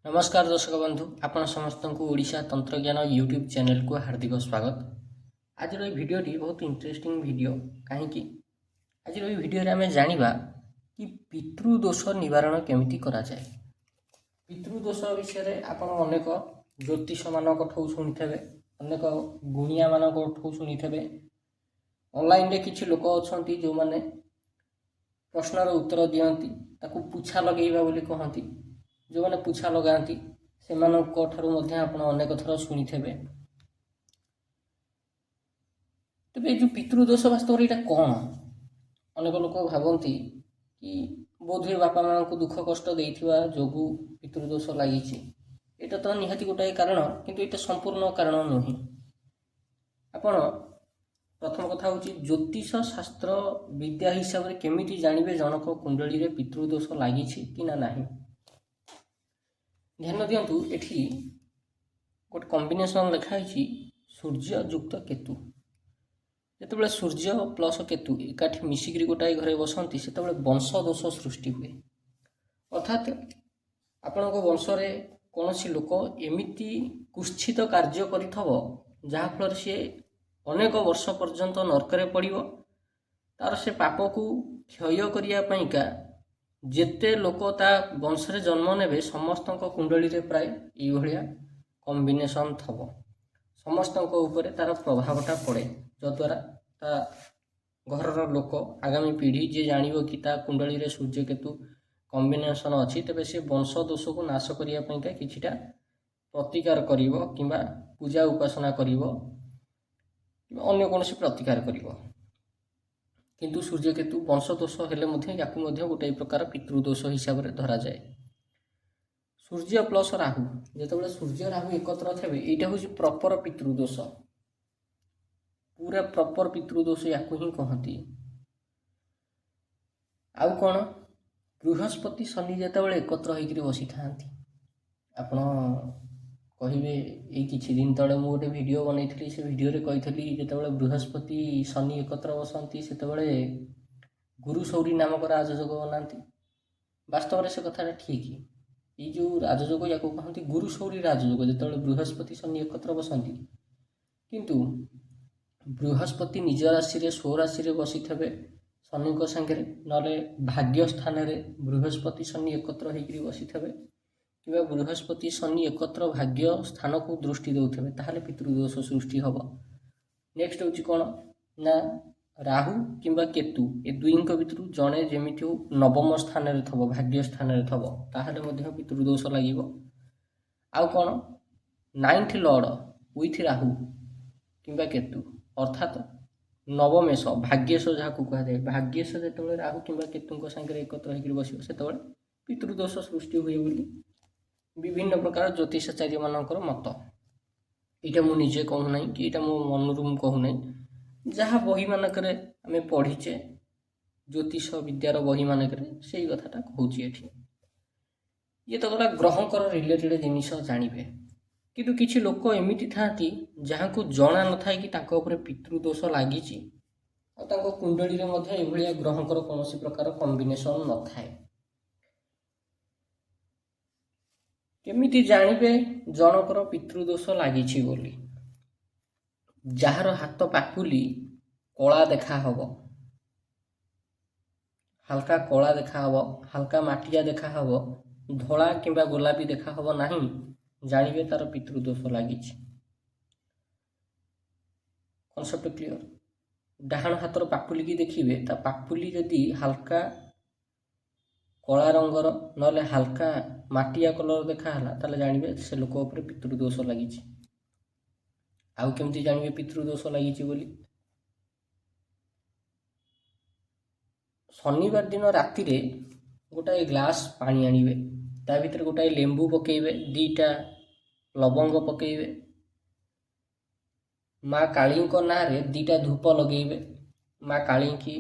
नमस्कार दर्शक बंधु आपण समस्त को ओडिशा तंत्रज्ञान यूट्यूब चैनल को हार्दिक स्वागत। आज भिडियोटी बहुत इंटरेस्टिंग वीडियो कहीं आज भिडियो आम जाना कि पितृदोष निवारण केमिति करा जाए। पितृदोष विषय आपण अनेक ज्योतिष मान शुणी थे, अनेक गुणिया मान शुणी थे। ऑनलाइन रे किछि लोक अछंती जो माने प्रश्नर उत्तर दियंती ताकू पूछा लगेइबा बोली कहंती। जो मैंने पूछा लगाती से अनेक थर शुणी थे। तेज जो पितृदोष वास्तव यहाँ कौन अनेक लोक भावती कि बोधे बापा माँ को दुख कष्ट देइथिबा जोगु पितृदोष लगी। यहाँ तो निहाती गोटाए कारण किंतु ये संपूर्ण कारण नुहे। आपण प्रथम कथा हूँ ज्योतिष शास्त्र विद्या हिसाब से केमिति जानिबे जनक कुंडली रे पितृदोष लगी कि ना नहीं। ध्यान दिंतु एठी गोटे कॉम्बिनेशन लिखाई सूर्य युक्त केतु। जिते सूर्य प्लस केतु एकाठी मिसिक गोटाए घरे बसती से वंश दोष सृष्टि हुए। अर्थात आपण वंश कौन लोक एमिति कुत्सित कार्य कर सी अनेक वर्ष पर्यंत नरकरे पड़ो। तार से पाप को क्षय करने जेते लोक ता वंश जन्म ने समस्त कुंडली रे प्राय ये कॉम्बिनेशन थब समस्त ऊपर तार प्रभावटा पड़े जद्वारा ता घर लोक आगामी पीढ़ी जे जान कि ता कुंडली रे सूर्य केतु कॉम्बिनेशन अच्छी तेरे से वंश दोष को नाश करने किछिटा प्रतिकार करिवो किंबा पूजा उपासना करिवो अन्य कौन प्रतिकार करिवो। किंतु सूर्य केतु वंश दोष हेले गोटे प्रकार पितृदोष हिसाब से धरा जाए। सूर्य प्लस राहु जिते सूर्य राहु एकत्र थे यहाँ हूँ प्रपर पितृदोष, पूरा प्रपर पितृदोष या ही कहती। आउ कौन बृहस्पति शनि जिते एकत्र होकर बसी था आपण कहे ये किछि दिन तले मु गोटे वीडियो बनई से वीडियो रे कही जिते बृहस्पति शनि एकत्र बसती से गुरु सौरी नामक राजयोग बनाती। वास्तव में से कथा ठीक ये जो राजयोग या कहते गुरु सौरी राजयोग जिते बृहस्पति शनि एकत्र बसती किंतु बृहस्पति निज राशि स्वराशि बसी थे शनि सांगे ना भाग्य स्थान बृहस्पति शनि एकत्र होकर बसी थे कि बृहस्पति शनि एकत्र भाग्य स्थान को दृष्टि देते ताहले पितृदोष सृष्टि हम। नेक्स्ट हूँ कौन ना राहु किंबा केतु ए दुईक भितर जड़े जमी नवम स्थान रे थब भाग्य स्थान रे थब ताहले पितृदोष लगे। आउ कौन 9th लॉर्ड विथ राहु किंबा केतु अर्थात नवमेश भाग्येश जहाँ कहुए भाग्येश जो राहु किंबा केतु सांगे एकत्र होकर बस से पितृदोष सृष्टि हुए बोली विभिन्न प्रकार ज्योतिषाचार्य मानकर मत। यहाँ मुझे निजे कहूना कि यहाँ मो मनरू कहूना जहाँ बही मानक आम पढ़ीचे ज्योतिष विद्यार बही मानक से कथाटा कहूँ। ये तो गला ग्रहकर रिलेटेड जिनिस जानिबे किंतु किछि लोक एमिति थाती जहाँ को जना न थाए कि ताको ऊपर पितृदोष लागिछि और ताको कुंडली रे मध्ये एभलिया ग्रहकर कौनसी प्रकार कॉम्बिनेशन न थाए। केमिति जानिबे जनकर पितृदोष लागिछि बोली। जार हाथ पाकुली कला देखा हब, हल्का कला देखा हब, हल्का माटिया देखा हब, धला किंबा गोलापी देखा हब नहीं जानिबे तार पितृदोष लागिछि। Concept clear. डाहाण हाथर पापुली की देखिए ता पापुली जदि हल्का कला रंगर ना हल्का माटिया कलर देखाला ताले जानिबे से लोक उपर पितृदोष लागिछि। आउ केमती जानिबे पितृदोष लागिछि बोली। शनिवार दिन राति रे गोटाए ग्लास पानी आनिबे ता भीतर गोटाए लेंबू पकेइबे, 2टा लवंग पकेइबे, माँ काली ना रे 2टा धूप लगेइबे। माँ काली की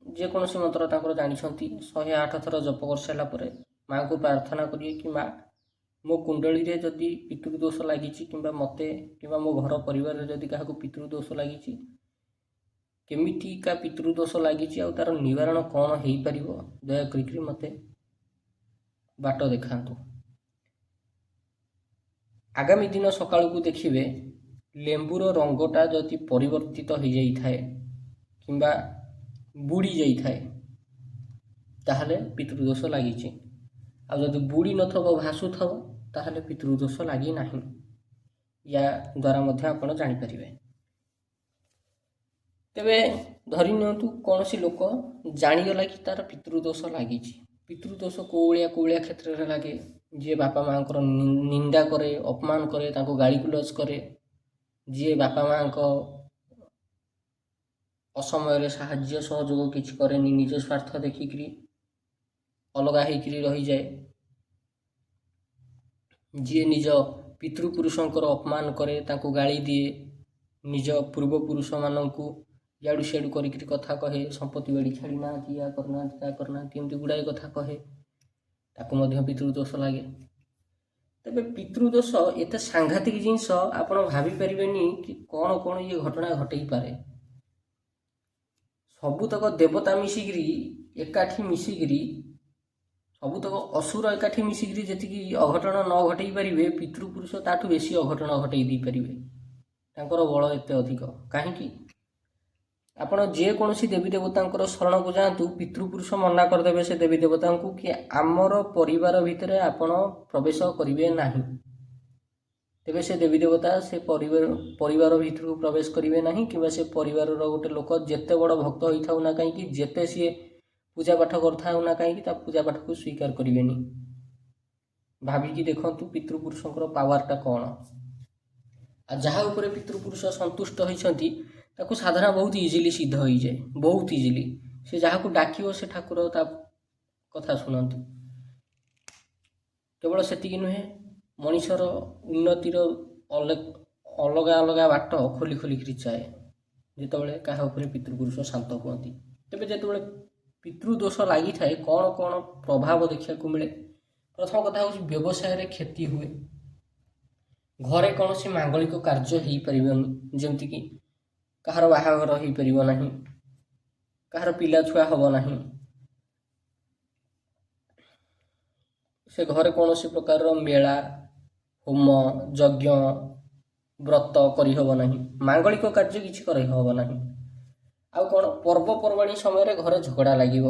जेकोसी मंत्र तांकर जानिछंती 108 थर जप कर सारा पर माँ को प्रार्थना करिए कि माँ मो कुंडली रे जदि पितृदोष लागिछि किंबा मते किंबा मो घर परिवार रे जदि काहाको पितृदोष लागिछि केमिति का पितृदोष लागिछि आ तार निवारण कौन हेई परिबो दया करिकरी मते बाट देखांतु। आगामी दिन सकाळକୁ देखिए लेंबूर रंगटा जदि परिवर्तित हो जाए किंबा बुड़ी जाए ताहले पितृदोष लगी आदि बुड़ी नथब भासु थब ताहले पितृदोष लगी ना या द्वारा मध्य आपण जानीपर तेबे धरी नियंतु कौन सी लोक जानीगला कि तार पितृदोष लगी पितृदोष कौलिया क्षेत्र में लगे जी बापा माँ को निंदा करे अपमान करे तांको गाली गुलज करे जी बापा माँ को असमय साहाय्य सहयोग किसी करे निज स्वार्थ देखिक अलगा होकर रही जाए जी निज पितृपुरुषंकर अपमान करे तांको गाली दिए निज पूर्वपुरुष मानू याडू सियाडू कर कथा कहे संपत्ति बाड़ी छाड़ी ना या करना क्या करना एमती गुड़ाए कथा कहे ताकू पितृदोष लगे तेरे पितृदोष एत सांघातिक जिनस आप भाभी पारे कि कौन कौन ये घटना घटे पारे सबुतक देवता मिसिकी एकाठी मिसिकी सबुतक असुर एकाठी मिसिकी जी अघटन न घटे पारे पितृपुरुष ताठू बेसी अघटन घटे पारे बल एत अधिक कहीं आपण जेकोसी देवी देवता शरण को जातु पितृपुरुष मना करदे से देवी देवता को कि आमर परिवार भितर आपण प्रवेश करेंगे ना तेबे से देवी देवता से परिवार भितर प्रवेश करेंगे ना कि से परिवार गोटे लोक जिते बड़ भक्त होता हूँ ना कहीं जिते सी पूजा पाठ करता ना कहीं पूजा पाठ को स्वीकार करेंगे भाविकी देखु पितृपुरुषर पावरटा कौन आ जहाँ उपरे पितृपुरुष संतुष्ट होती ताकू साधना बहुत इजिली सिद्ध हो जाए बहुत इजिली से जहाँ को डाक से ठाकुर ता कथा शुणती केवल से नुहे मनीषर उन्नतिर अलग अलग बाट खोली खोलिक जाए जिते क्या पितृपुरुष शांत हुअती तेज जो पितृदोष लगी थाए कौन कौन प्रभाव देखा मिले प्रथम कथा हूँ व्यवसाय क्षति हुए घरे कौन से मांगलिक कार्य हो पारनी जमीक कहार बाहाघर हो पार ना कहार पिला छुआ हम ना से घरे कौन सी प्रकार मेला होम यज्ञ व्रत करहब ना मांगलिक कार्य किसी करहब ना आ कौन पर्वपर्वाणी समय घरे झगड़ा लगे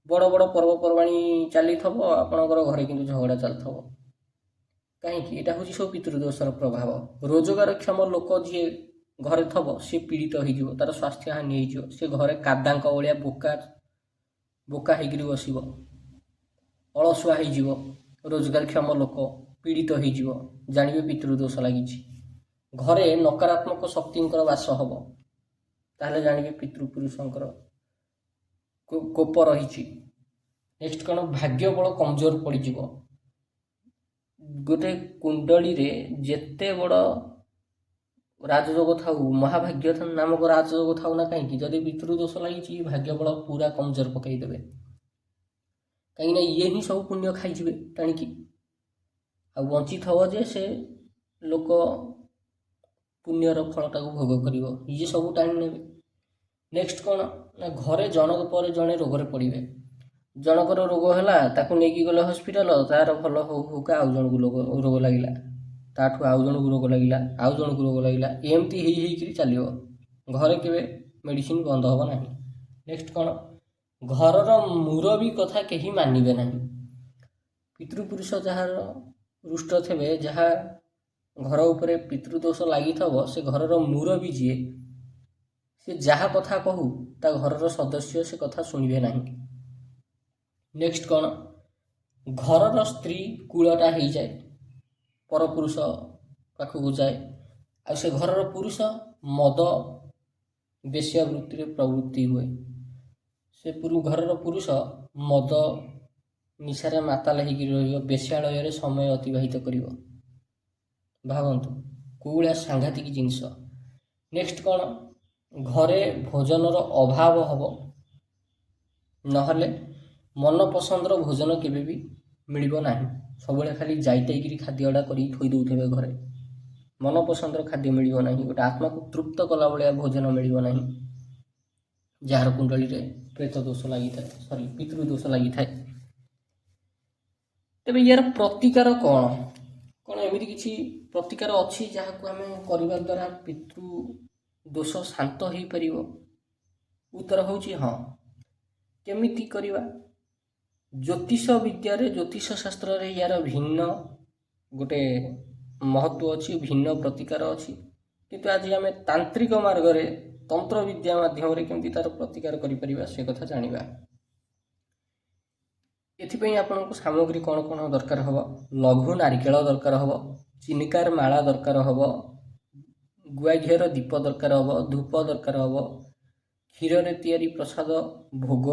बड़ बड़ पर्वपर्वाणी चली थब आपणकर घरे कि झगड़ा चलत कहीं यहाँ हूँ सब पितृदोषर प्रभाव रोजगार क्षम लोक जी घरे थब सी पीड़ित हो तार स्वास्थ्य हानि हो सी घरे कादांक भाया बोका बोका होकर बस अलसुआ हो रोजगार क्षम लोक पीड़ित हो जानवे पितृदोष लगी घरे नकारात्मक शक्ति बास हम ताहले जानवे पितृपुरुषंकर कोप रही नेक्स्ट कौन भाग्य बल कमजोर पड़ गोटे कुंडली रे जेते बड़ राजयोग था महाभाग्य नामक राजयोग था ना कहीं जदि पितृदोष लगी भाग्य बल पूरा कमजोर पकईदे कहीं ये ही सब पुण्य खाई टाणिकी आ बंची थव जे से लोक पुण्यर फलटा भोग कर ये सब टाणी ने नेक्स्ट कौन ना घरे जनक पर जड़े रोग पड़े जनकर रोग है नहीं गले हस्पिटाल तार भल होका आउ जन को रोग लगे ताठू आउ जन को रोग लगे आउ जन को रोग लगे एमती हो चलो घरे के मेडिसिन बंद हम ना नेक्स्ट कौन घरर मुरबी कथा कहीं मानवे ना पितृपुरुष जार रुष्ट थे जहाँ घर उपरे पितृदोष लगी थव से घरर मुरबी जी से जहाँ कथा कहू ता घरर सदस्य से कथा शुणवे ना नेक्स्ट कौन घरर स्त्री कूलटा हो जाए परपुरुष पाखक जाए आ से घरर पुरुष मद वेश्यावृत्ति प्रवृत्ति हुए से घरर पुरुष मद निशारे माताल हो वेश्यालय समय अतिबाहित कर भावतु कौलिया सांघातिक जिनस नेक्स्ट कौन घरे भोजनर अभाव हम नहले मन पसंदर भोजन केबे भी मिल ना सब खाली जाइटाई खाद्यटा कर थोई दौथे घरे मन पसंदर खाद्य मिल ना गोटे आत्मा को तृप्त कला भाया भोजन मिल ना जार कुंडली रे प्रेत दोष लगी था सॉरी पितृदोष लगी था तेबे यार प्रतिकार कौन କ'ଣ ଏମିତି କିଛି ପ୍ରତିକାର ଅଛି ଯାହାକୁ ଆମେ କରିବା ଦ୍ୱାରା ପିତୃ ଦୋଷ ଶାନ୍ତ ହୋଇପାରିବ? ଉତ୍ତର ହେଉଛି ହଁ। କେମିତି କରିବା? ଜ୍ୟୋତିଷ ବିଦ୍ୟାରେ, ଜ୍ୟୋତିଷ ଶାସ୍ତ୍ରରେ ୟାର ଭିନ୍ନ ଗୋଟେ ମହତ୍ଵ ଅଛି, ଭିନ୍ନ ପ୍ରତିକାର ଅଛି। କିନ୍ତୁ ଆଜି ଆମେ ତାନ୍ତ୍ରିକ ମାର୍ଗରେ, ତନ୍ତ୍ର ବିଦ୍ୟା ମାଧ୍ୟମରେ କେମିତି ତାର ପ୍ରତିକାର କରିପାରିବା ସେ କଥା ଜାଣିବା। ଏଥିପାଇଁ ଆପଣଙ୍କୁ ସାମଗ୍ରୀ କ'ଣ କ'ଣ ଦରକାର ହେବ? ଲଘୁ ନାରିକେଳ ଦରକାର ହେବ, ଚିନିକାର ମାଳା ଦରକାର ହେବ, ଗୁଆ ଘିଅର ଦୀପ ଦରକାର ହେବ, ଧୂପ ଦରକାର ହେବ, କ୍ଷୀରରେ ତିଆରି ପ୍ରସାଦ ଭୋଗ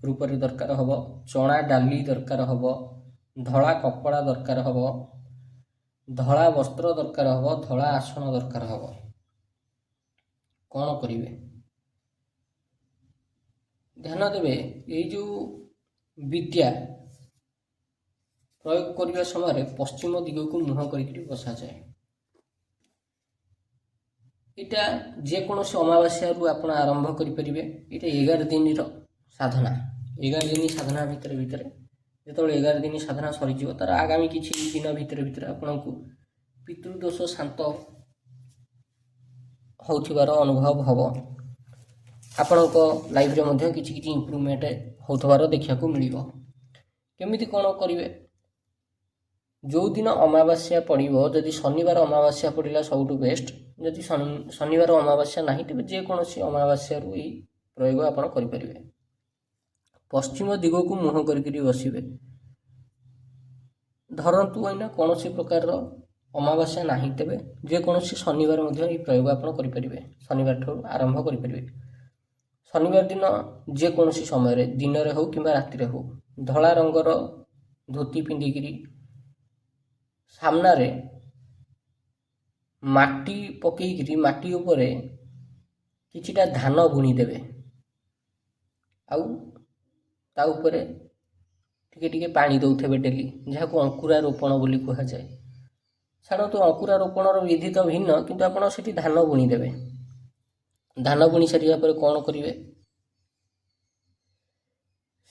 ରୂପରେ ଦରକାର ହେବ, ଚଣା ଡାଲି ଦରକାର ହେବ, ଧଳା କପଡ଼ା ଦରକାର ହେବ, ଧଳା ବସ୍ତ୍ର ଦରକାର ହେବ, ଧଳା ଆସନ ଦରକାର ହେବ। କ'ଣ କରିବେ? ଧ୍ୟାନ ଦେବେ, ଏଇ ଯେଉଁ ବିଦ୍ୟା ପ୍ରୟୋଗ କରିବା ସମୟରେ ପଶ୍ଚିମ ଦିଗକୁ ମୁହଁ କରିକି ବସାଯାଏ। ଏଇଟା ଯେକୌଣସି ଅମାବାସ୍ୟାରୁ ଆପଣ ଆରମ୍ଭ କରିପାରିବେ। ଏଇଟା 11 ଦିନର ସାଧନା। 11 ଦିନ ସାଧନା ଭିତରେ ଯେତେବେଳେ 11 ଦିନ ସାଧନା ସରିଯିବ, ତାର ଆଗାମୀ କିଛି ଦିନ ଭିତରେ ଆପଣଙ୍କୁ ପିତୃଦୋଷ ଶାନ୍ତ ହେଉଥିବାର ଅନୁଭବ ହେବ। ଆପଣଙ୍କ ଲାଇଫରେ ମଧ୍ୟ କିଛି ଇମ୍ପ୍ରୁଭମେଣ୍ଟ ହେଉଥିବାର ଦେଖିବାକୁ ମିଳିବ। କେମିତି କ'ଣ କରିବେ? ଯେଉଁଦିନ ଅମାବାସ୍ୟା ପଡ଼ିବ, ଯଦି ଶନିବାର ଅମାବାସ୍ୟା ପଡ଼ିଲା ସବୁଠୁ ବେଷ୍ଟ। ଯଦି ଶନିବାର ଅମାବାସ୍ୟା ନାହିଁ, ତେବେ ଯେକୌଣସି ଅମାବାସ୍ୟାରୁ ଏହି ପ୍ରୟୋଗ ଆପଣ କରିପାରିବେ। ପଶ୍ଚିମ ଦିଗକୁ ମୁହଁ କରିକି ବସିବେ। ଧରନ୍ତୁ ଏଇନା କୌଣସି ପ୍ରକାରର ଅମାବାସ୍ୟା ନାହିଁ, ତେବେ ଯେକୌଣସି ଶନିବାର ମଧ୍ୟ ଏହି ପ୍ରୟୋଗ ଆପଣ କରିପାରିବେ। ଶନିବାର ଠାରୁ ଆରମ୍ଭ କରିପାରିବେ। ଶନିବାର ଦିନ ଯେକୌଣସି ସମୟରେ, ଦିନରେ ହେଉ କିମ୍ବା ରାତିରେ ହେଉ, ଧଳା ରଙ୍ଗର ଧୋତି ପିନ୍ଧିକିରି ସାମ୍ନାରେ ମାଟି ପକେଇକିରି ମାଟି ଉପରେ କିଛିଟା ଧାନ ବୁଣି ଦେବେ। ଆଉ ତା ଉପରେ ଟିକେ ଟିକେ ପାଣି ଦେଉଥିବେ ଡେଲି, ଯାହାକୁ ଅଙ୍କୁରାରୋପଣ ବୋଲି କୁହାଯାଏ। ଛାଡ଼ନ୍ତୁ, ଅଙ୍କୁରାରୋପଣର ବିଧି ତ ଭିନ୍ନ, କିନ୍ତୁ ଆପଣ ସେଠି ଧାନ ବୁଣି ଦେବେ। ଧାନ ବୁଣି ସାରିବା ପରେ କ'ଣ କରିବେ?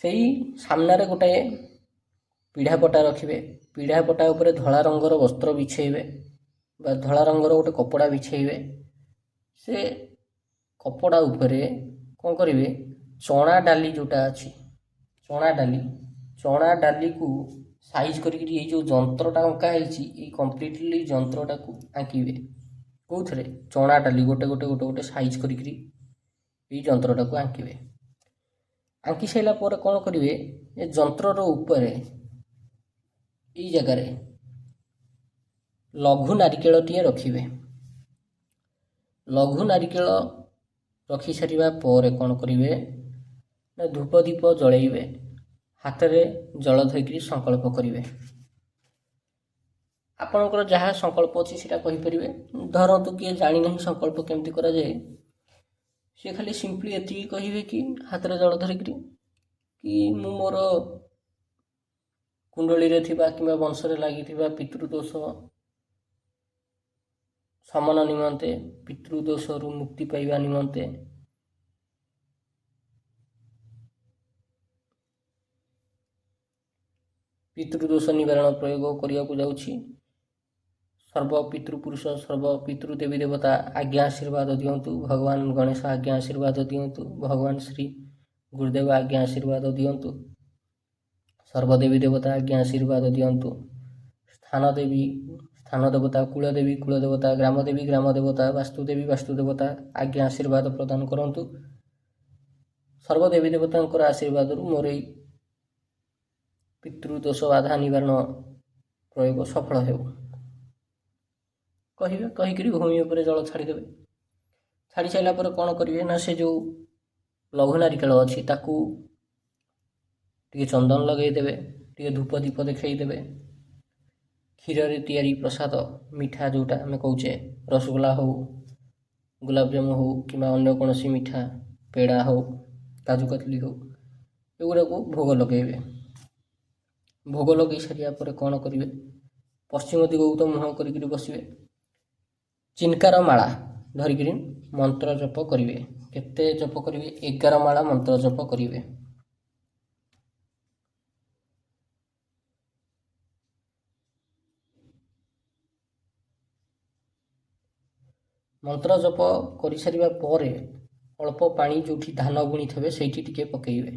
ସେଇ ସାମ୍ନାରେ ଗୋଟାଏ ପିଢ଼ାପଟା ରଖିବେ। ପିଢ଼ାପଟା ଉପରେ ଧଳା ରଙ୍ଗର ବସ୍ତ୍ର ବିଛେଇବେ ବା ଧଳା ରଙ୍ଗର ଗୋଟେ କପଡ଼ା ବିଛେଇବେ। ସେ କପଡ଼ା ଉପରେ କ'ଣ କରିବେ? ଚଣା ଡାଲି ଯେଉଁଟା ଅଛି, ଚଣା ଡାଲିକୁ ସାଇଜ୍ କରିକିରି ଏଇ ଯେଉଁ ଯନ୍ତ୍ରଟା ଅଙ୍କା ହେଇଛି, ଏଇ କମ୍ପ୍ଲିଟଲି ଯନ୍ତ୍ରଟାକୁ ଆଙ୍କିବେ। କେଉଁଥିରେ? ଚଣା ଡାଲି ଗୋଟେ ସାଇଜ୍ କରିକିରି ଏଇ ଯନ୍ତ୍ରଟାକୁ ଆଙ୍କିବେ। ଆଙ୍କି ସାରିଲା ପରେ କ'ଣ କରିବେ? ଏ ଯନ୍ତ୍ରର ଉପରେ ଏଇ ଜାଗାରେ ଲଘୁ ନାରିକେଳଟିଏ ରଖିବେ। ଲଘୁ ନାରିକେଳ ରଖି ସାରିବା ପରେ କ'ଣ କରିବେ? ନା ଧୂପ ଦୀପ ଜଳେଇବେ। ହାତରେ ଜଳ ଧରିକିରି ସଂକଳ୍ପ କରିବେ। ଆପଣଙ୍କର ଯାହା ସଂକଳ୍ପ ଅଛି ସେଇଟା କହିପାରିବେ। ଧରନ୍ତୁ କିଏ ଜାଣିନାହିଁ ସଂକଳ୍ପ କେମିତି କରାଯାଏ, ସେ ଖାଲି ସିମ୍ପଲି ଏତିକି କହିବେ କି ହାତରେ ଜଳ ଧରିକିରି କି ମୁଁ ମୋର କୁଣ୍ଡଳୀରେ ଥିବା କିମ୍ବା ବଂଶରେ ଲାଗିଥିବା ପିତୃଦୋଷ ଶମନ ନିମନ୍ତେ, ପିତୃଦୋଷରୁ ମୁକ୍ତି ପାଇବା ନିମନ୍ତେ ପିତୃଦୋଷ ନିବାରଣ ପ୍ରୟୋଗ କରିବାକୁ ଯାଉଛି। ସର୍ବ ପିତୃପୁରୁଷ, ସର୍ବ ପିତୃ ଦେବୀ ଦେବତା ଆଜ୍ଞା ଆଶୀର୍ବାଦ ଦିଅନ୍ତୁ। ଭଗବାନ ଗଣେଶ ଆଜ୍ଞା ଆଶୀର୍ବାଦ ଦିଅନ୍ତୁ। ଭଗବାନ ଶ୍ରୀ ଗୁରୁଦେବ ଆଜ୍ଞା ଆଶୀର୍ବାଦ ଦିଅନ୍ତୁ। ସର୍ବଦେବୀ ଦେବତା ଆଜ୍ଞା ଆଶୀର୍ବାଦ ଦିଅନ୍ତୁ। ସ୍ଥାନ ଦେବତା, କୁଳଦେବୀ କୁଳଦେବତା, ଗ୍ରାମଦେବୀ ଗ୍ରାମଦେବତା, ବାସ୍ତୁଦେବୀ ବାସ୍ତୁଦେବତା ଆଜ୍ଞା ଆଶୀର୍ବାଦ ପ୍ରଦାନ କରନ୍ତୁ। ସର୍ବଦେବୀ ଦେବତାଙ୍କର ଆଶୀର୍ବାଦରୁ ମୋର ଏଇ ପିତୃଦୋଷ ବାଧା ନିବାରଣ ପ୍ରୟୋଗ ସଫଳ ହେଉ କହିକିରି ଭୂମି ଉପରେ ଜଳ ଛାଡ଼ିଦେବେ। ଛାଡ଼ି ସାରିଲା ପରେ କ'ଣ କରିବେ? ନା ସେ ଯେଉଁ ଲଘୁ ନାରିକେଳ ଅଛି ତାକୁ ଟିକେ ଚନ୍ଦନ ଲଗାଇଦେବେ, ଟିକେ ଧୂପ ଦୀପ ଦେଖାଇଦେବେ। କ୍ଷୀରରେ ତିଆରି ପ୍ରସାଦ ମିଠା ଯେଉଁଟା ଆମେ କହୁଛେ, ରସଗୋଲା ହେଉ, ଗୋଲାପଜାମୁ ହେଉ କିମ୍ବା ଅନ୍ୟ କୌଣସି ମିଠା, ପେଡ଼ା ହେଉ, କାଜୁ କତଲି ହେଉ, ଏଗୁଡ଼ାକୁ ଭୋଗ ଲଗାଇବେ। ଭୋଗ ଲଗାଇ ସାରିବା ପରେ କ'ଣ କରିବେ? ପଶ୍ଚିମ ଦିଗକୁ ତ ମୁହଁ କରିକିରି ବସିବେ। ଚିନକାର ମାଳା ଧରିକିରି ମନ୍ତ୍ର ଜପ କରିବେ। କେତେ ଜପ କରିବେ? 11 ମାଳା ମନ୍ତ୍ର ଜପ କରିବେ। ମନ୍ତ୍ର ଜପ କରିସାରିବା ପରେ ଅଳ୍ପ ପାଣି ଯେଉଁଠି ଧାନ ବୁଣିଥିବେ ସେଇଠି ଟିକେ ପକାଇବେ।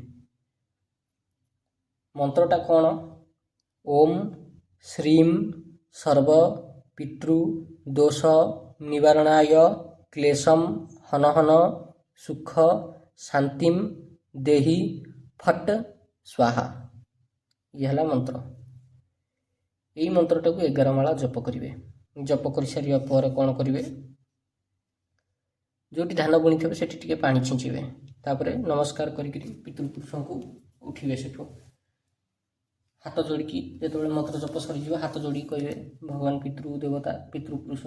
ମନ୍ତ୍ରଟା କ'ଣ? ଓମ୍ ଶ୍ରୀମ୍ ସର୍ବ ପିତୃ ଦୋଷ ନିବାରଣାୟ କ୍ଲେଶମ୍ ହନହନ ସୁଖ ଶାନ୍ତିମ୍ ଦେହି ଫଟ୍ ସ୍ୱାହା। ଇଏ ହେଲା ମନ୍ତ୍ର। ଏଇ ମନ୍ତ୍ରଟାକୁ 11 ମାଳା ଜପ କରିବେ। ଜପ କରିସାରିବା ପରେ କ'ଣ କରିବେ? ଯେଉଁଠି ଧାନ ବୁଣିଥିବେ ସେଠି ଟିକେ ପାଣି ଛିଞ୍ଚିବେ। ତାପରେ ନମସ୍କାର କରିକିରି ପିତୃପୁରୁଷଙ୍କୁ ଉଠିବେ। ସେଠୁ ହାତ ଯୋଡ଼ିକି ଯେତେବେଳେ ମନ୍ତ୍ର ଜପ ସରିଯିବ ହାତ ଯୋଡ଼ିକି କହିବେ, ଭଗବାନ ପିତୃ ଦେବତା ପିତୃପୁରୁଷ,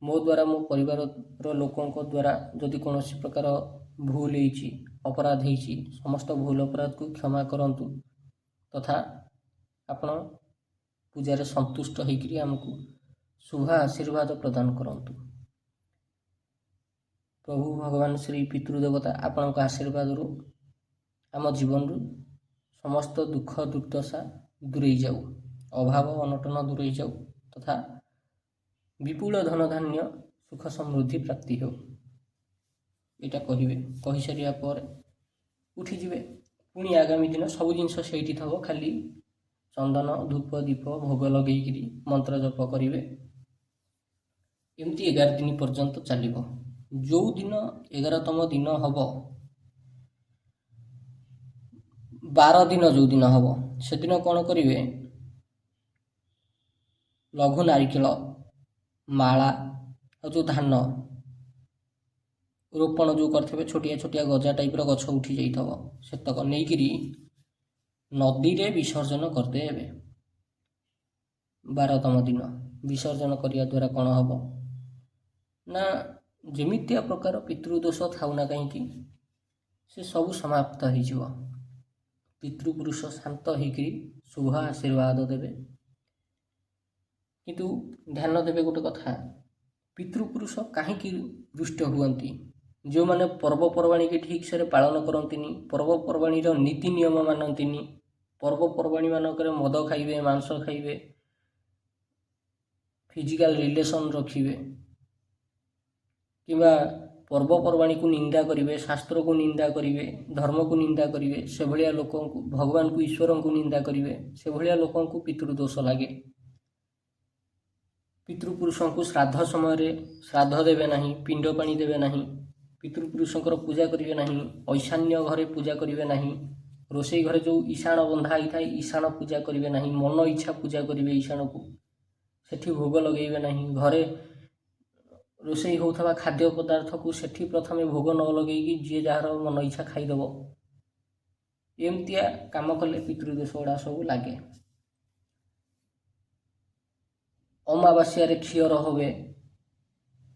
ମୋ ଦ୍ୱାରା ମୋ ପରିବାରର ଲୋକଙ୍କ ଦ୍ୱାରା ଯଦି କୌଣସି ପ୍ରକାର ଭୁଲ ହେଇଛି, ଅପରାଧ ହେଇଛି, ସମସ୍ତ ଭୁଲ ଅପରାଧକୁ କ୍ଷମା କରନ୍ତୁ ତଥା ଆପଣ ପୂଜାରେ ସନ୍ତୁଷ୍ଟ ହେଇକରି ଆମକୁ ଶୁଭ ଆଶୀର୍ବାଦ ପ୍ରଦାନ କରନ୍ତୁ। ପ୍ରଭୁ ଭଗବାନ ଶ୍ରୀ ପିତୃଦେବତା ଆପଣଙ୍କ ଆଶୀର୍ବାଦରୁ ଆମ ଜୀବନରୁ ସମସ୍ତ ଦୁଃଖ ଦୁର୍ଦ୍ଦଶା ଦୂରେଇ ଯାଉ, ଅଭାବ ଅନଟନ ଦୂରେଇ ଯାଉ ତଥା ବିପୁଳ ଧନଧାନ୍ୟ ସୁଖ ସମୃଦ୍ଧି ପ୍ରାପ୍ତି ହେଉ। ଏଇଟା କହିବେ। କହିସାରିବା ପରେ ଉଠିଯିବେ। ପୁଣି ଆଗାମୀ ଦିନ ସବୁ ଜିନିଷ ସେଇଠି ଥିବ, ଖାଲି ଚନ୍ଦନ ଧୂପ ଦୀପ ଭୋଗ ଲଗେଇକିରି ମନ୍ତ୍ର ଜପ କରିବେ। ଏମିତି 11 ଦିନ ପର୍ଯ୍ୟନ୍ତ ଚାଲିବ। ଯେଉଁ ଦିନ 11ତମ ଦିନ ହେବ, 12 ଦିନ ଯେଉଁ ଦିନ ହେବ ସେଦିନ କ'ଣ କରିବେ? ଲଘୁ ନାରିକେଳ ମାଳା ଆଉ ଯେଉଁ ଧାନ ରୋପଣ ଯେଉଁ କରିଥିବେ, ଛୋଟିଆ ଛୋଟିଆ ଗଜା ଟାଇପ୍ର ଗଛ ଉଠି ଯାଇଥିବ, ସେତକ ନେଇକିରି ନଦୀରେ ବିସର୍ଜନ କରିଦେବେ। 12ତମ ଦିନ ବିସର୍ଜନ କରିବା ଦ୍ୱାରା କ'ଣ ହେବ ନା, ଯେମିତିଆ ପ୍ରକାର ପିତୃଦୋଷ ଥାଉ ନା କାହିଁକି ସେ ସବୁ ସମାପ୍ତ ହେଇଯିବ। ପିତୃପୁରୁଷ ଶାନ୍ତ ହେଇକିରି ଶୁଭ ଆଶୀର୍ବାଦ ଦେବେ। କିନ୍ତୁ ଧ୍ୟାନ ଦେବେ ଗୋଟେ କଥା, ପିତୃପୁରୁଷ କାହିଁକି ରୁଷ୍ଟ ହୁଅନ୍ତି? ଯେଉଁମାନେ ପର୍ବପର୍ବାଣୀକି ଠିକ୍ସରେ ପାଳନ କରନ୍ତିନି, ପର୍ବପର୍ବାଣୀର ନୀତି ନିୟମ ମାନନ୍ତିନି, ପର୍ବପର୍ବାଣୀ ମାନଙ୍କରେ ମଦ ଖାଇବେ, ମାଂସ ଖାଇବେ, ଫିଜିକାଲ ରିଲେସନ୍ ରଖିବେ କିମ୍ବା ପର୍ବପର୍ବାଣୀକୁ ନିନ୍ଦା କରିବେ, ଶାସ୍ତ୍ରକୁ ନିନ୍ଦା କରିବେ, ଧର୍ମକୁ ନିନ୍ଦା କରିବେ, ସେଭଳିଆ ଲୋକଙ୍କୁ, ଭଗବାନଙ୍କୁ ଈଶ୍ୱରଙ୍କୁ ନିନ୍ଦା କରିବେ, ସେଭଳିଆ ଲୋକଙ୍କୁ ପିତୃଦୋଷ ଲାଗେ। ପିତୃପୁରୁଷଙ୍କୁ ଶ୍ରାଦ୍ଧ ସମୟରେ ଶ୍ରାଦ୍ଧ ଦେବେ ନାହିଁ, ପିଣ୍ଡ ପାଣି ଦେବେ ନାହିଁ, ପିତୃପୁରୁଷଙ୍କର ପୂଜା କରିବେ ନାହିଁ, ଐଶାନ୍ୟ ଘରେ ପୂଜା କରିବେ ନାହିଁ, ରୋଷେଇ ଘରେ ଯେଉଁ ଇଶାଣ ବନ୍ଧା ହେଇଥାଏ ଇଶାଣ ପୂଜା କରିବେ ନାହିଁ, ମନ ଇଚ୍ଛା ପୂଜା କରିବେ ଇଶାଣକୁ, ସେଠି ଭୋଗ ଲଗେଇବେ ନାହିଁ, ଘରେ ରୋଷେଇ ହେଉଥିବା ଖାଦ୍ୟ ପଦାର୍ଥକୁ ସେଠି ପ୍ରଥମେ ଭୋଗ ନ ଲଗେଇକି ଯିଏ ଯାହାର ମନ ଇଚ୍ଛା ଖାଇଦେବ। ଏମିତିଆ କାମ କଲେ ପିତୃଦୋଷ ଗୁଡ଼ା ସବୁ ଲାଗେ। ଅମାବାସ୍ୟାରେ କ୍ଷିୟର ହେବେ,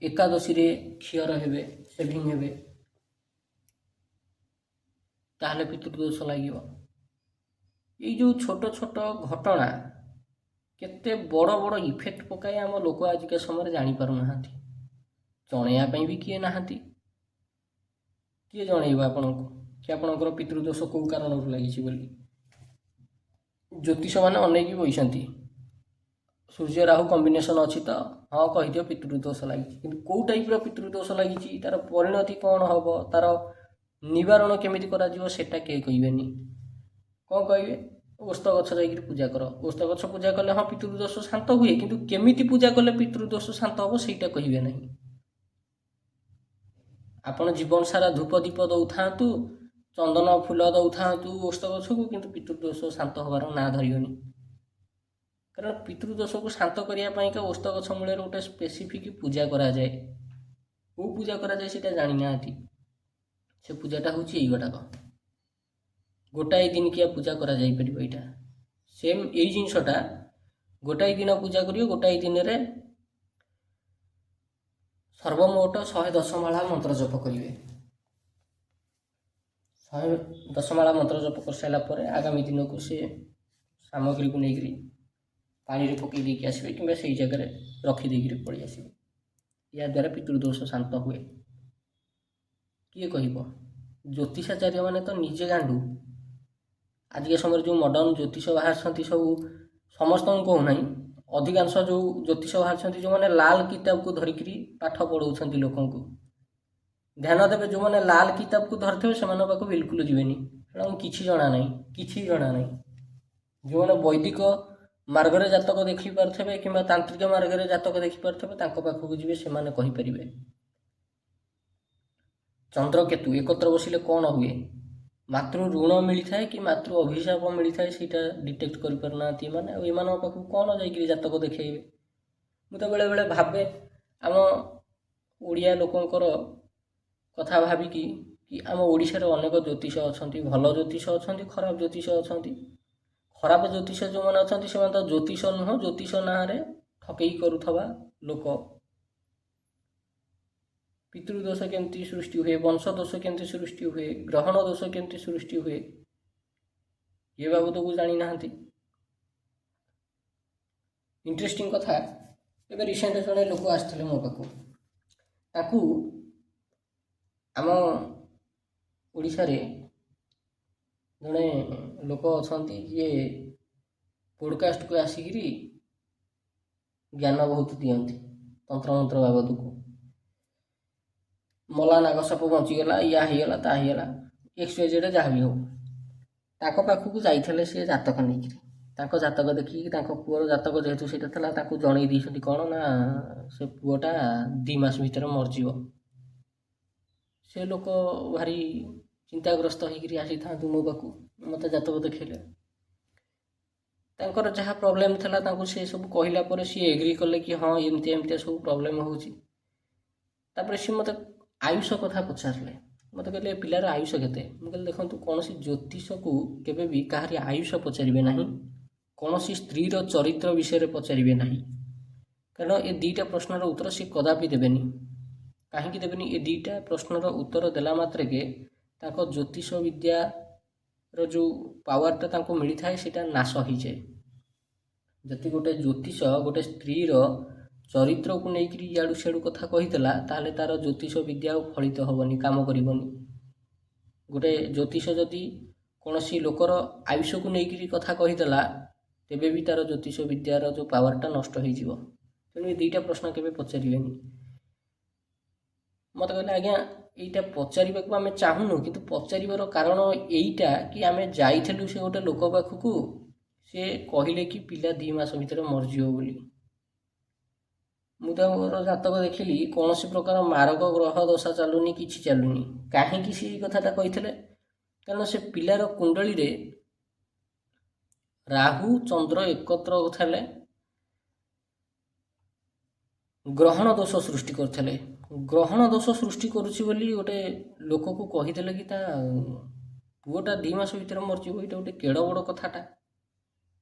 ଏକାଦଶୀରେ କ୍ଷିୟର ହେବେ, ସେଭିଂ ହେବେ, ତାହେଲେ ପିତୃଦୋଷ ଲାଗିବ। ଏଇ ଯେଉଁ ଛୋଟ ଛୋଟ ଘଟଣା କେତେ ବଡ଼ ବଡ଼ ଇଫେକ୍ଟ ପକାଏ ଆମ ଲୋକ ଆଜିକା ସମୟରେ ଜାଣିପାରୁନାହାନ୍ତି। ଜଣେଇବା ପାଇଁ ବି କିଏ ନାହାନ୍ତି। କିଏ ଜଣେଇବ ଆପଣଙ୍କୁ କି ଆପଣଙ୍କର ପିତୃଦୋଷ କେଉଁ କାରଣରୁ ଲାଗିଛି ବୋଲି? ଜ୍ୟୋତିଷମାନେ ଅନେଇକି ବଇଛନ୍ତି, ସୂର୍ଯ୍ୟ ରାହୁ କମ୍ବିନେସନ୍ ଅଛି ତ ହଁ କହିଦିଅ ପିତୃଦୋଷ ଲାଗିଛି। କିନ୍ତୁ କେଉଁ ଟାଇପ୍ର ପିତୃଦୋଷ ଲାଗିଛି, ତା'ର ପରିଣତି କ'ଣ ହେବ, ତା'ର ନିବାରଣ କେମିତି କରାଯିବ ସେଟା କେହି କହିବେନି। କ'ଣ କହିବେ? ଓସ୍ତ ଗଛ ଯାଇକିରି ପୂଜା କର। ଓସ୍ତ ଗଛ ପୂଜା କଲେ ହଁ ପିତୃଦୋଷ ଶାନ୍ତ ହୁଏ, କିନ୍ତୁ କେମିତି ପୂଜା କଲେ ପିତୃଦୋଷ ଶାନ୍ତ ହେବ ସେଇଟା କହିବେ ନାହିଁ। ଆପଣ ଜୀବନ ସାରା ଧୂପ ଦୀପ ଦେଉଥାନ୍ତୁ, ଚନ୍ଦନ ଫୁଲ ଦେଉଥାନ୍ତୁ ଓସ୍ତ ଗଛକୁ, କିନ୍ତୁ ପିତୃଦୋଷ ଶାନ୍ତ ହେବାର ନାଁ ଧରିବନି। କାରଣ ପିତୃଦୋଷକୁ ଶାନ୍ତ କରିବା ପାଇଁକା ଓସ୍ତ ଗଛ ମୂଳରେ ଗୋଟେ ସ୍ପେସିଫିକ୍ ପୂଜା କରାଯାଏ। କେଉଁ ପୂଜା କରାଯାଏ ସେଇଟା ଜାଣିନାହାନ୍ତି। ସେ ପୂଜାଟା ହେଉଛି ଏଇଗୁଡ଼ାକ। ଗୋଟାଏ ଦିନକିଆ ପୂଜା କରାଯାଇପାରିବ। ଏଇଟା ସେମ୍ ଏଇ ଜିନିଷଟା ଗୋଟାଏ ଦିନ ପୂଜା କରିବ, ଗୋଟାଏ ଦିନରେ ସର୍ବମୋଟ 110 ମାଳା ମନ୍ତ୍ର ଜପ କରିବେ। 110 ମାଳା ମନ୍ତ୍ର ଜପ କରିସାରିଲା ପରେ ଆଗାମୀ ଦିନକୁ ସେ ସାମଗ୍ରୀକୁ ନେଇକରି ପାଣିରେ ପକାଇ ଦେଇକି ଆସିବେ କିମ୍ବା ସେଇ ଜାଗାରେ ରଖିଦେଇକରି ପଳେଇ ଆସିବେ। ଏହାଦ୍ୱାରା ପିତୃଦୋଷ ଶାନ୍ତ ହୁଏ। କିଏ କହିବ? ଜ୍ୟୋତିଷାଚାର୍ଯ୍ୟମାନେ ତ ନିଜେ ଗାଣ୍ଡୁ। ଆଜିକା ସମୟରେ ଯେଉଁ ମଡ଼ର୍ଣ୍ଣ ଜ୍ୟୋତିଷ ବାହାରିଛନ୍ତି ସବୁ, ସମସ୍ତଙ୍କୁ କହୁନାହିଁ, ଅଧିକାଂଶ ଯେଉଁ ଜ୍ୟୋତିଷ ବାହାରିଛନ୍ତି ଯେଉଁମାନେ ଲାଲ କିତାବକୁ ଧରିକିରି ପାଠ ପଢ଼ଉଛନ୍ତି ଲୋକଙ୍କୁ, ଧ୍ୟାନ ଦେବେ ଯେଉଁମାନେ ଲାଲ କିତାବକୁ ଧରିଥିବେ ସେମାନଙ୍କ ପାଖକୁ ବିଲକୁଲ ଯିବେନି, ସେମାନଙ୍କୁ କିଛି ଜଣା ନାହିଁ, କିଛି ଜଣା ନାହିଁ। ଯେଉଁମାନେ ବୈଦିକ ମାର୍ଗରେ ଜାତକ ଦେଖିପାରୁଥିବେ କିମ୍ବା ତାନ୍ତ୍ରିକ ମାର୍ଗରେ ଜାତକ ଦେଖିପାରୁଥିବେ ତାଙ୍କ ପାଖକୁ ଯିବେ, ସେମାନେ କହିପାରିବେ। ଚନ୍ଦ୍ରକେତୁ ଏକତ୍ର ବସିଲେ କ'ଣ ହୁଏ, ମାତୃ ଋଣ ମିଳିଥାଏ କି ମାତୃ ଅଭିଶାପ ମିଳିଥାଏ ସେଇଟା ଡିଟେକ୍ଟ କରିପାରୁନାହାନ୍ତି ଏମାନେ, ଆଉ ଏମାନଙ୍କ ପାଖକୁ କ'ଣ ଯାଇକିରି ଜାତକ ଦେଖେଇବେ। ମୁଁ ତ ବେଳେବେଳେ ଭାବେ ଆମ ଓଡ଼ିଆ ଲୋକଙ୍କର କଥା ଭାବିକି କି ଆମ ଓଡ଼ିଶାରେ ଅନେକ ଜ୍ୟୋତିଷ ଅଛନ୍ତି, ଭଲ ଜ୍ୟୋତିଷ ଅଛନ୍ତି, ଖରାପ ଜ୍ୟୋତିଷ ଅଛନ୍ତି। ଖରାପ ଜ୍ୟୋତିଷ ଯେଉଁମାନେ ଅଛନ୍ତି ସେମାନେ ତ ଜ୍ୟୋତିଷ ନୁହଁ, ଜ୍ୟୋତିଷ ନାଁରେ ଠକେଇ କରୁଥିବା ଲୋକ। ପିତୃଦୋଷ କେମିତି ସୃଷ୍ଟି ହୁଏ, ବଂଶ ଦୋଷ କେମିତି ସୃଷ୍ଟି ହୁଏ, ଗ୍ରହଣ ଦୋଷ କେମିତି ସୃଷ୍ଟି ହୁଏ, ଏ ବାବଦକୁ ଜାଣିନାହାନ୍ତି। ଇଣ୍ଟରେଷ୍ଟିଂ କଥା, ଏବେ ରିସେଣ୍ଟ ଜଣେ ଲୋକ ଆସିଥିଲେ ମୋ ପାଖକୁ, ତାକୁ ଆମ ଓଡ଼ିଶାରେ ଜଣେ ଲୋକ ଅଛନ୍ତି ଯିଏ ପୋଡ଼କାଷ୍ଟକୁ ଆସିକିରି ଜ୍ଞାନ ବହୁତ ଦିଅନ୍ତି ତନ୍ତ୍ରମନ୍ତ୍ର ବାବଦକୁ। ମଲା ନାଗସାପ ବଞ୍ଚିଗଲା, ୟା ହେଇଗଲା, ତା ହେଇଗଲା, XYZ ଯାହା ବି ହଉ, ତାଙ୍କ ପାଖକୁ ଯାଇଥିଲେ ସେ ଜାତକ ନେଇକିରି। ତାଙ୍କ ଜାତକ ଦେଖିକି ତାଙ୍କ ପୁଅର ଜାତକ ଯେହେତୁ ସେଇଟା ଥିଲା ତାକୁ ଜଣେଇ ଦେଇଛନ୍ତି କ'ଣ ନା ସେ ପୁଅଟା 2 ମାସ ଭିତରେ ମରିଯିବ। ସେ ଲୋକ ଭାରି ଚିନ୍ତାଗ୍ରସ୍ତ ହେଇକିରି ଆସିଥାନ୍ତୁ ମୋ ପାଖକୁ, ମୋତେ ଜାତକ ଦେଖେଇଲେ। ତାଙ୍କର ଯାହା ପ୍ରୋବ୍ଲେମ୍ ଥିଲା ତାଙ୍କୁ ସେ ସବୁ କହିଲା ପରେ ସିଏ ଏଗ୍ରି କଲେ କି ହଁ ଏମିତିଆ ସବୁ ପ୍ରୋବ୍ଲେମ୍ ହେଉଛି। ତାପରେ ସିଏ ମୋତେ ଆୟୁଷ କଥା ପଚାରିଲେ, ମୋତେ କହିଲେ ଏ ପିଲାର ଆୟୁଷ କେତେ। ମୁଁ କହିଲି ଦେଖନ୍ତୁ, କୌଣସି ଜ୍ୟୋତିଷକୁ କେବେ ବି କାହାରି ଆୟୁଷ ପଚାରିବେ ନାହିଁ, କୌଣସି ସ୍ତ୍ରୀର ଚରିତ୍ର ବିଷୟରେ ପଚାରିବେ ନାହିଁ, କାରଣ ଏ 2ଟା ପ୍ରଶ୍ନର ଉତ୍ତର ସେ କଦାପି ଦେବେନି। କାହିଁକି ଦେବେନି, ଏ 2ଟା ପ୍ରଶ୍ନର ଉତ୍ତର ଦେଲା ମାତ୍ରକେ ତାଙ୍କ ଜ୍ୟୋତିଷ ବିଦ୍ୟାର ଯେଉଁ ପାୱାରଟା ତାଙ୍କୁ ମିଳିଥାଏ ସେଇଟା ନାଶ ହେଇଯାଏ। ଯଦି ଗୋଟେ ଜ୍ୟୋତିଷ ଗୋଟେ ସ୍ତ୍ରୀର ଚରିତ୍ରକୁ ନେଇକରି ଇଆଡ଼ୁ ସିଆଡ଼ୁ କଥା କହିଥିଲା ତାହେଲେ ତାର ଜ୍ୟୋତିଷ ବିଦ୍ୟା ଆଉ ଫଳିତ ହେବନି, କାମ କରିବନି। ଗୋଟେ ଜ୍ୟୋତିଷ ଯଦି କୌଣସି ଲୋକର ଆୟୁଷକୁ ନେଇକରି କଥା କହିଦେଲା ତେବେ ବି ତାର ଜ୍ୟୋତିଷ ବିଦ୍ୟାର ଯେଉଁ ପାୱାରଟା ନଷ୍ଟ ହେଇଯିବ। ତେଣୁ ଏ 2ଟା ପ୍ରଶ୍ନ କେବେ ପଚାରିବେନି। ମୋତେ କହିଲେ ଆଜ୍ଞା ଏଇଟା ପଚାରିବାକୁ ଆମେ ଚାହୁଁନୁ, କିନ୍ତୁ ପଚାରିବାର କାରଣ ଏଇଟା କି ଆମେ ଯାଇଥିଲୁ ସେ ଗୋଟେ ଲୋକ ପାଖକୁ, ସେ କହିଲେ କି ପିଲା 2 ମାସ ଭିତରେ ମରିଯିବ ବୋଲି। ମୁଁ ତାଙ୍କର ଜାତକ ଦେଖିଲି, କୌଣସି ପ୍ରକାର ମାରକ ଗ୍ରହ ଦଶା ଚାଲୁନି, କିଛି ଚାଲୁନି। କାହିଁକି ସେ କଥାଟା କହିଥିଲେ, କାରଣ ସେ ପିଲାର କୁଣ୍ଡଳୀରେ ରାହୁ ଚନ୍ଦ୍ର ଏକତ୍ର ଥିଲେ, ଗ୍ରହଣ ଦୋଷ ସୃଷ୍ଟି କରିଥିଲେ। ଗ୍ରହଣ ଦୋଷ ସୃଷ୍ଟି କରୁଛି ବୋଲି ଗୋଟେ ଲୋକକୁ କହିଦେଲେ କି ତା ପୁଅଟା 2 ମାସ ଭିତରେ ମରିଯିବ, ଏଇଟା ଗୋଟେ କେଡ଼ ବଡ଼ କଥାଟା।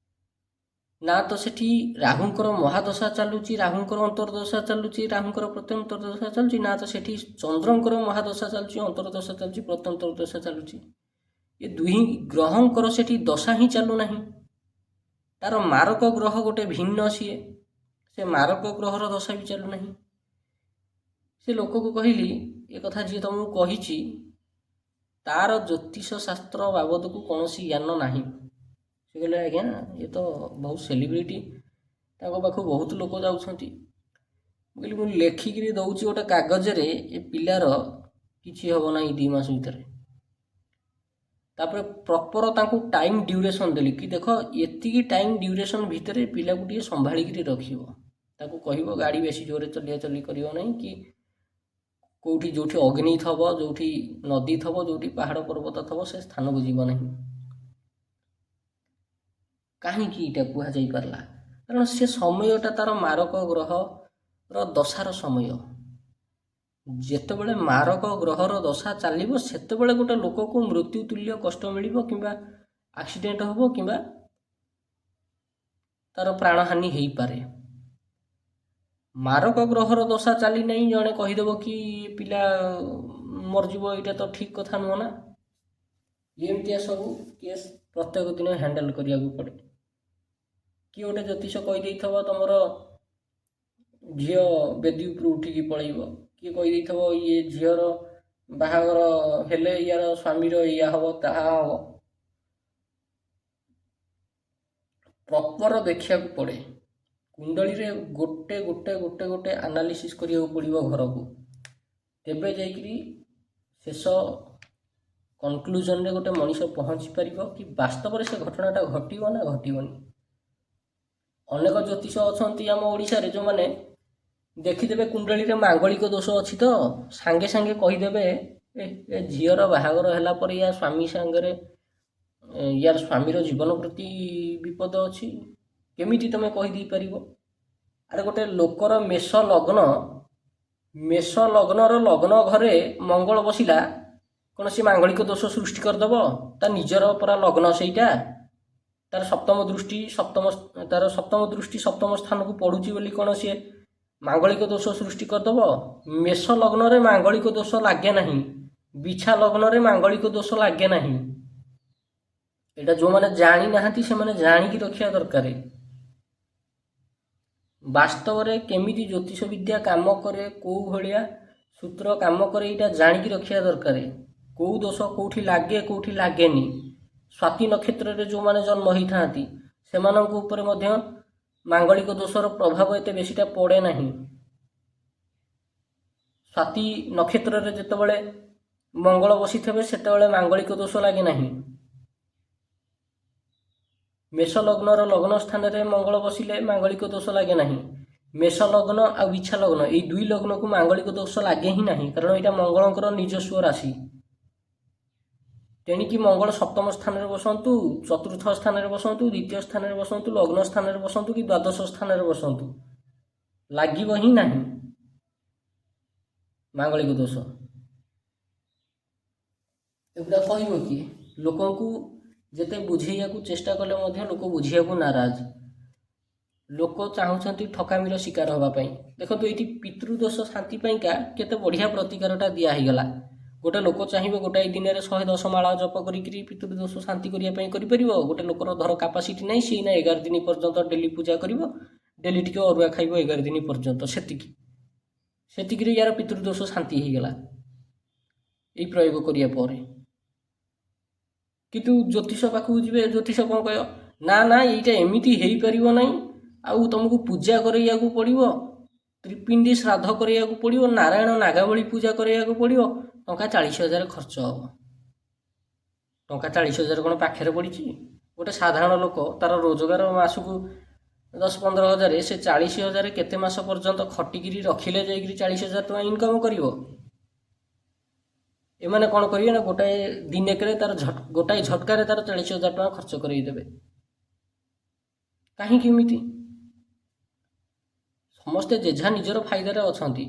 ନା ତ ସେଠି ରାହୁଙ୍କର ମହାଦଶା ଚାଲୁଛି, ରାହୁଙ୍କର ଅନ୍ତର୍ଦଶା ଚାଲୁଛି, ରାହୁଙ୍କର ପ୍ରତ୍ୟନ୍ତର୍ଦଶା ଚାଲୁଛି, ନା ତ ସେଠି ଚନ୍ଦ୍ରଙ୍କର ମହାଦଶା ଚାଲୁଛି, ଅନ୍ତର୍ଦଶା ଚାଲୁଛି, ପ୍ରତ୍ୟନ୍ତର୍ଦଶା ଚାଲୁଛି। ଏ 2 ଗ୍ରହଙ୍କର ସେଠି ଦଶା ହିଁ ଚାଲୁନାହିଁ। ତାର ମାରକ ଗ୍ରହ ଗୋଟେ ଭିନ୍ନ, ସିଏ ସେ ମାରକ ଗ୍ରହର ଦଶା ବି ଚାଲୁନାହିଁ। ସେ ଲୋକକୁ କହିଲି ଏ କଥା ଯିଏ ତମକୁ କହିଛି ତାର ଜ୍ୟୋତିଷ ଶାସ୍ତ୍ର ବାବଦକୁ କୌଣସି ଜ୍ଞାନ ନାହିଁ। ସେ କହିଲେ ଆଜ୍ଞା ଏ ତ ବହୁତ ସେଲିବ୍ରିଟି, ତାଙ୍କ ପାଖକୁ ବହୁତ ଲୋକ ଯାଉଛନ୍ତି। ମୁଁ କହିଲି ମୁଁ ଲେଖିକିରି ଦେଉଛି ଗୋଟେ କାଗଜରେ, ଏ ପିଲାର କିଛି ହେବ ନାହିଁ 2 ମାସ ଭିତରେ। ତାପରେ ପ୍ରପର ତାଙ୍କୁ ଟାଇମ୍ ଡ୍ୟୁରେସନ୍ ଦେଲି କି ଦେଖ ଏତିକି ଟାଇମ୍ ଡ୍ୟୁରେସନ୍ ଭିତରେ ପିଲାକୁ ଟିକେ ସମ୍ଭାଳିକିରି ରଖିବ, ତାକୁ କହିବ ଗାଡ଼ି ବେଶୀ ଜୋରରେ ଚଲାଚଲି କରିବ ନାହିଁ, କି କେଉଁଠି ଯେଉଁଠି ଅଗ୍ନି ଥବ, ଯେଉଁଠି ନଦୀ ଥବ, ଯେଉଁଠି ପାହାଡ଼ ପର୍ବତ ଥବ ସେ ସ୍ଥାନକୁ ଯିବ ନାହିଁ। କାହିଁକି ଏଇଟା କୁହାଯାଇପାରିଲା, କାରଣ ସେ ସମୟଟା ତାର ମାରକ ଗ୍ରହର ଦଶାର ସମୟ। ଯେତେବେଳେ ମାରକ ଗ୍ରହର ଦଶା ଚାଲିବ ସେତେବେଳେ ଗୋଟେ ଲୋକକୁ ମୃତ୍ୟୁ ତୁଲ୍ୟ କଷ୍ଟ ମିଳିବ, କିମ୍ବା ଆକ୍ସିଡେଣ୍ଟ ହେବ, କିମ୍ବା ତାର ପ୍ରାଣହାନି ହେଇପାରେ। ମାରକ ଗ୍ରହର ଦଶା ଚାଲି ନାହିଁ, ଜଣେ କହିଦେବ କି ପିଲା ମରିଯିବ, ଏଇଟା ତ ଠିକ୍ କଥା ନୁହଁ ନା। ଏମିତିଆ ସବୁ କେସ୍ ପ୍ରତ୍ୟେକ ଦିନ ହ୍ୟାଣ୍ଡେଲ୍ କରିବାକୁ ପଡ଼େ। କିଏ ଗୋଟେ ଜ୍ୟୋତିଷ କହିଦେଇଥିବ ତମର ଝିଅ ବେଦି ଉପରୁ ଉଠିକି ପଳେଇବ, କିଏ କହିଦେଇଥିବ ଇଏ ଝିଅର ବାହାଘର ହେଲେ ୟାର ସ୍ୱାମୀର ଏଇଆ ହେବ, ତାହା ହେବ। ପ୍ରପର ଦେଖିବାକୁ ପଡ଼େ। କୁଣ୍ଡଳୀରେ ଗୋଟେ ଗୋଟେ ଗୋଟେ ଗୋଟେ ଆନାଲିସିସ୍ କରିବାକୁ ପଡ଼ିବ ଘରକୁ, ତେବେ ଯାଇକରି ଶେଷ କନକ୍ଲୁଜନରେ ଗୋଟେ ମଣିଷ ପହଞ୍ଚି ପାରିବ କି ବାସ୍ତବରେ ସେ ଘଟଣାଟା ଘଟିବ ନା ଘଟିବନି। ଅନେକ ଜ୍ୟୋତିଷ ଅଛନ୍ତି ଆମ ଓଡ଼ିଶାରେ ଯେଉଁମାନେ ଦେଖିଦେବେ କୁଣ୍ଡଳୀରେ ମାଙ୍ଗଳିକ ଦୋଷ ଅଛି ତ ସାଙ୍ଗେ ସାଙ୍ଗେ କହିଦେବେ ଏ ଝିଅର ବାହାଘର ହେଲା ପରେ ୟା ସ୍ୱାମୀ ସାଙ୍ଗରେ ୟାର ସ୍ୱାମୀର ଜୀବନ ପ୍ରତି ବିପଦ ଅଛି। କେମିତି ତୁମେ କହିଦେଇପାରିବ? ଆରେ ଗୋଟେ ଲୋକର ମେଷ ଲଗ୍ନର ଲଗ୍ନ ଘରେ ମଙ୍ଗଳ ବସିଲା, କ'ଣ ସେ ମାଙ୍ଗଳିକ ଦୋଷ ସୃଷ୍ଟି କରିଦେବ? ତା ନିଜର ପରା ଲଗ୍ନ ସେଇଟା, ତାର ସପ୍ତମ ଦୃଷ୍ଟି ସପ୍ତମ ସ୍ଥାନକୁ ପଡ଼ୁଛି ବୋଲି କ'ଣ ସିଏ ମାଙ୍ଗଳିକ ଦୋଷ ସୃଷ୍ଟି କରିଦେବ? ମେଷ ଲଗ୍ନରେ ମାଙ୍ଗଳିକ ଦୋଷ ଲାଗେ ନାହିଁ, ବିଛା ଲଗ୍ନରେ ମାଙ୍ଗଳିକ ଦୋଷ ଲାଗେ ନାହିଁ। ଏଇଟା ଯେଉଁମାନେ ଜାଣିନାହାନ୍ତି ସେମାନେ ଜାଣିକି ରଖିବା ଦରକାର। ବାସ୍ତବରେ କେମିତି ଜ୍ୟୋତିଷ ବିଦ୍ୟା କାମ କରେ, କେଉଁ ଭଳିଆ ସୂତ୍ର କାମ କରେ, ଏଇଟା ଜାଣିକି ରଖିବା ଦରକାର। କେଉଁ ଦୋଷ କେଉଁଠି ଲାଗେ କେଉଁଠି ଲାଗେନି। ସ୍ୱାତି ନକ୍ଷତ୍ରରେ ଯେଉଁମାନେ ଜନ୍ମ ହୋଇଥାନ୍ତି ସେମାନଙ୍କ ଉପରେ ମଧ୍ୟ ମାଙ୍ଗଳିକ ଦୋଷର ପ୍ରଭାବ ଏତେ ବେଶୀଟା ପଡ଼େ ନାହିଁ। ସ୍ୱାତି ନକ୍ଷତ୍ରରେ ଯେତେବେଳେ ମଙ୍ଗଳ ବସିଥିବେ ସେତେବେଳେ ମାଙ୍ଗଳିକ ଦୋଷ ଲାଗେ ନାହିଁ। ମେଷ ଲଗ୍ନର ଲଗ୍ନ ସ୍ଥାନରେ ମଙ୍ଗଳ ବସିଲେ ମାଙ୍ଗଳିକ ଦୋଷ ଲାଗେ ନାହିଁ। ମେଷ ଲଗ୍ନ ଆଉ ବିଛା ଲଗ୍ନ ଏଇ ଦୁଇ ଲଗ୍ନକୁ ମାଙ୍ଗଳିକ ଦୋଷ ଲାଗେ ହିଁ ନାହିଁ, କାରଣ ଏଇଟା ମଙ୍ଗଳଙ୍କର ନିଜସ୍ୱ ରାଶି। ତେଣିକି ମଙ୍ଗଳ ସପ୍ତମ ସ୍ଥାନରେ ବସନ୍ତୁ, ଚତୁର୍ଥ ସ୍ଥାନରେ ବସନ୍ତୁ, ଦ୍ୱିତୀୟ ସ୍ଥାନରେ ବସନ୍ତୁ, ଲଗ୍ନ ସ୍ଥାନରେ ବସନ୍ତୁ କି ଦ୍ୱାଦଶ ସ୍ଥାନରେ ବସନ୍ତୁ, ଲାଗିବ ହିଁ ନାହିଁ ମାଙ୍ଗଳିକ ଦୋଷ। ଏଗୁଡ଼ା କହିବ କି? ଲୋକଙ୍କୁ ଯେତେ ବୁଝେଇବାକୁ ଚେଷ୍ଟା କଲେ ମଧ୍ୟ ଲୋକ ବୁଝିବାକୁ ନାରାଜ। ଲୋକ ଚାହୁଁଛନ୍ତି ଠକାମିର ଶିକାର ହେବା ପାଇଁ। ଦେଖନ୍ତୁ ଏଇଠି ପିତୃଦୋଷ ଶାନ୍ତି ପାଇଁକା କେତେ ବଢ଼ିଆ ପ୍ରତିକାରଟା ଦିଆ ହେଇଗଲା। ଗୋଟେ ଲୋକ ଚାହିଁବ ଗୋଟାଏ ଦିନରେ 110 ମାଳ ଜପ କରିକିରି ପିତୃଦୋଷ ଶାନ୍ତି କରିବା ପାଇଁ କରିପାରିବ। ଗୋଟେ ଲୋକର ଧର କାପାସିଟି ନାହିଁ, ସିଏ ନା 11 ଦିନ ପର୍ଯ୍ୟନ୍ତ ଡେଲି ପୂଜା କରିବ, ଡେଲି ଟିକେ ଅରୁଆ ଖାଇବ 11 ଦିନ ପର୍ଯ୍ୟନ୍ତ, ସେତିକିରେ ୟାର ପିତୃଦୋଷ ଶାନ୍ତି ହେଇଗଲା ଏଇ ପ୍ରୟୋଗ କରିବା ପରେ। କିନ୍ତୁ ଜ୍ୟୋତିଷ ପାଖକୁ ଯିବେ, ଜ୍ୟୋତିଷ କ'ଣ କହିବ? ନା ଏଇଟା ଏମିତି ହେଇପାରିବ ନାହିଁ, ଆଉ ତୁମକୁ ପୂଜା କରିବାକୁ ପଡ଼ିବ, ତ୍ରିପିଣ୍ଡି ଶ୍ରାଦ୍ଧ କରିବାକୁ ପଡ଼ିବ, ନାରାୟଣ ନାଗାବଳୀ ପୂଜା କରିବାକୁ ପଡ଼ିବ, ଟଙ୍କା 40,000 ଖର୍ଚ୍ଚ ହେବ। ଟଙ୍କା 40,000 କ'ଣ ପାଖରେ ପଡ଼ିଛି? ଗୋଟେ ସାଧାରଣ ଲୋକ ତାର ରୋଜଗାର ମାସକୁ 10-15 ହଜାର, ସେ 40,000 କେତେ ମାସ ପର୍ଯ୍ୟନ୍ତ ଖଟିକିରି ରଖିଲେ ଯାଇକିରି 40,000 ଟଙ୍କା ଇନକମ୍ କରିବ। ଏମାନେ କ'ଣ କରିବେ ନା ଗୋଟାଏ ଦିନେକରେ ଗୋଟାଏ ଝଟକାରେ ତାର 40,000 ଟଙ୍କା ଖର୍ଚ୍ଚ କରେଇଦେବେ। କାହିଁକି ଏମିତି? ସମସ୍ତେ ଯେଝା ନିଜର ଫାଇଦାରେ ଅଛନ୍ତି,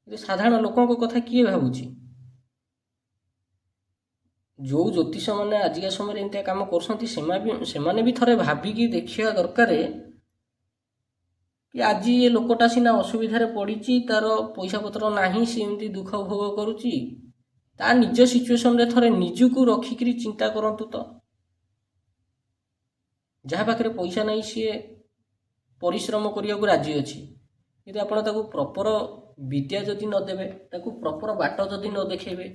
କିନ୍ତୁ ସାଧାରଣ ଲୋକଙ୍କ କଥା କିଏ ଭାବୁଛି? ଯେଉଁ ଜ୍ୟୋତିଷମାନେ ଆଜିକା ସମୟରେ ଏମିତିଆ କାମ କରୁଛନ୍ତି ସେମାନେ ବି ଥରେ ଭାବିକି ଦେଖିବା ଦରକାର କି ଆଜି ଏ ଲୋକଟା ସିନା ଅସୁବିଧାରେ ପଡ଼ିଛି, ତାର ପଇସା ପତ୍ର ନାହିଁ, ସେ ଏମିତି ଦୁଃଖ ଭୋଗ କରୁଛି, ତା ନିଜ ସିଚୁଏସନରେ ଥରେ ନିଜକୁ ରଖିକିରି ଚିନ୍ତା କରନ୍ତୁ ତ। ଯାହା ପାଖରେ ପଇସା ନାହିଁ ସିଏ ପରିଶ୍ରମ କରିବାକୁ ରାଜି ଅଛି, କିନ୍ତୁ ଆପଣ ତାକୁ ପ୍ରପର ବିଦ୍ୟା ଯଦି ନ ଦେବେ, ତାକୁ ପ୍ରପର ବାଟ ଯଦି ନ ଦେଖେଇବେ,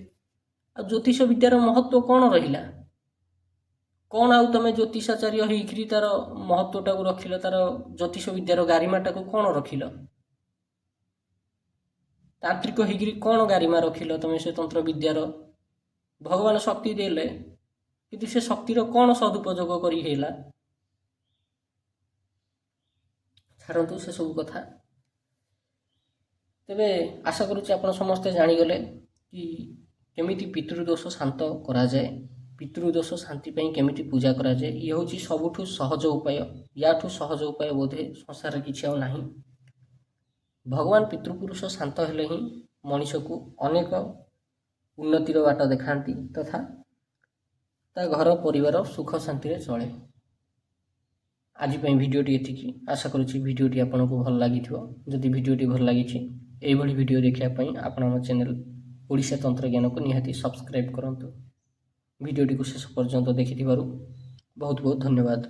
ଆଉ ଜ୍ୟୋତିଷ ବିଦ୍ୟାର ମହତ୍ତ୍ୱ କ'ଣ ରହିଲା? କ'ଣ ଆଉ ତୁମେ ଜ୍ୟୋତିଷାଚାର୍ଯ୍ୟ ହେଇକିରି ତାର ମହତ୍ତ୍ୱଟାକୁ ରଖିଲ, ତାର ଜ୍ୟୋତିଷ ବିଦ୍ୟାର ଗାରିମାଟାକୁ କ'ଣ ରଖିଲ? ତାନ୍ତ୍ରିକ ହେଇକିରି କ'ଣ ଗାରିମା ରଖିଲ ତୁମେ ସେ ତନ୍ତ୍ର ବିଦ୍ୟାର? ଭଗବାନ ଶକ୍ତି ଦେଲେ, କିନ୍ତୁ ସେ ଶକ୍ତିର କ'ଣ ସଦୁପଯୋଗ କରି ହେଲା? ଛାଡ଼ନ୍ତୁ ସେସବୁ କଥା। ତେବେ ଆଶା କରୁଛି ଆପଣ ସମସ୍ତେ ଜାଣିଗଲେ କି କେମିତି ପିତୃଦୋଷ ଶାନ୍ତ କରାଯାଏ, ପିତୃଦୋଷ ଶାନ୍ତି ପାଇଁ କେମିତି ପୂଜା କରାଯାଏ। ଇଏ ହେଉଛି ସବୁଠୁ ସହଜ ଉପାୟ। ୟାଠୁ ସହଜ ଉପାୟ ବୋଧେ ସଂସାରରେ କିଛି ଆଉ ନାହିଁ। ଭଗବାନ ପିତୃପୁରୁଷ ଶାନ୍ତ ହେଲେ ହିଁ ମଣିଷକୁ ଅନେକ ଉନ୍ନତିର ବାଟ ଦେଖାନ୍ତି ତଥା ତା ଘର ପରିବାର ସୁଖ ଶାନ୍ତିରେ ଚଳେ। ଆଜି ପାଇଁ ଭିଡ଼ିଓଟି ଏତିକି। ଆଶା କରୁଛି ଭିଡ଼ିଓଟି ଆପଣଙ୍କୁ ଭଲ ଲାଗିଥିବ। ଯଦି ଭିଡ଼ିଓଟି ଭଲ ଲାଗିଛି, ଏଇଭଳି ଭିଡ଼ିଓ ଦେଖିବା ପାଇଁ ଆପଣ ଆମ ଚ୍ୟାନେଲ୍ ଓଡ଼ିଶା ତନ୍ତ୍ରଜ୍ଞାନକୁ ନିହାତି ସବସ୍କ୍ରାଇବ୍ କରନ୍ତୁ। ଭିଡ଼ିଓଟିକୁ ଶେଷ ପର୍ଯ୍ୟନ୍ତ ଦେଖିଥିବାରୁ ବହୁତ ବହୁତ ଧନ୍ୟବାଦ।